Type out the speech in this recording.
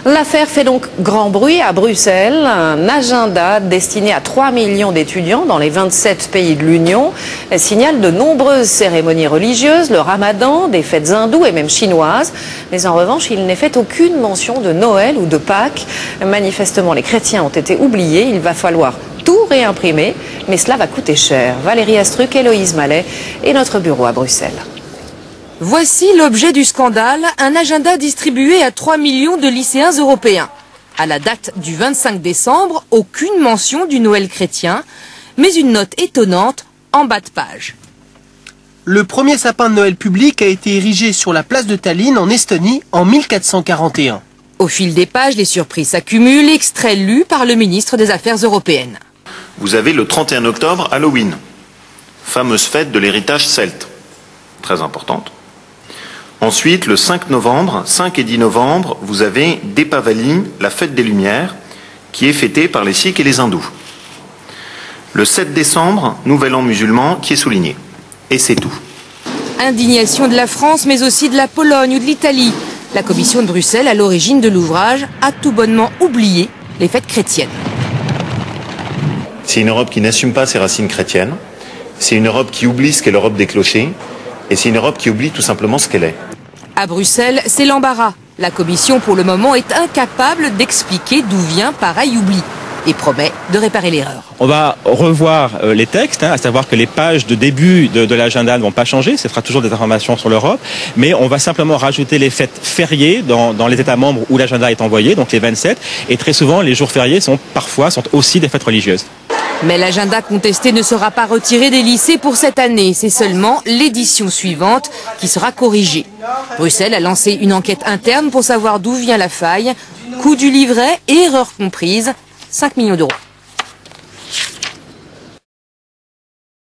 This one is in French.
L'affaire fait donc grand bruit à Bruxelles. Un agenda destiné à 3 millions d'étudiants dans les 27 pays de l'Union signale de nombreuses cérémonies religieuses, le ramadan, des fêtes hindoues et même chinoises. Mais en revanche, il n'est fait aucune mention de Noël ou de Pâques. Manifestement, les chrétiens ont été oubliés. Il va falloir tout réimprimer, mais cela va coûter cher. Valérie Astruc, Héloïse Mallet et notre bureau à Bruxelles. Voici l'objet du scandale, un agenda distribué à 3 millions de lycéens européens. À la date du 25 décembre, aucune mention du Noël chrétien, mais une note étonnante en bas de page. Le premier sapin de Noël public a été érigé sur la place de Tallinn en Estonie en 1441. Au fil des pages, les surprises s'accumulent, extrait lu par le ministre des Affaires européennes. Vous avez le 31 octobre, Halloween, fameuse fête de l'héritage celte, très importante. Ensuite, le 5 novembre, 5 et 10 novembre, vous avez Deepavali, la fête des Lumières, qui est fêtée par les Sikhs et les Hindous. Le 7 décembre, Nouvel An musulman, qui est souligné. Et c'est tout. Indignation de la France, mais aussi de la Pologne ou de l'Italie. La commission de Bruxelles, à l'origine de l'ouvrage, a tout bonnement oublié les fêtes chrétiennes. C'est une Europe qui n'assume pas ses racines chrétiennes. C'est une Europe qui oublie ce qu'est l'Europe des clochers. Et c'est une Europe qui oublie tout simplement ce qu'elle est. À Bruxelles, c'est l'embarras. La Commission, pour le moment, est incapable d'expliquer d'où vient pareil oubli et promet de réparer l'erreur. On va revoir les textes, à savoir que les pages de début de l'agenda ne vont pas changer, ce sera toujours des informations sur l'Europe, mais on va simplement rajouter les fêtes fériées dans les États membres où l'agenda est envoyé, donc les 27, et très souvent les jours fériés sont aussi des fêtes religieuses. Mais l'agenda contesté ne sera pas retiré des lycées pour cette année. C'est seulement l'édition suivante qui sera corrigée. Bruxelles a lancé une enquête interne pour savoir d'où vient la faille. Coût du livret et erreur comprise, 5 millions d'euros.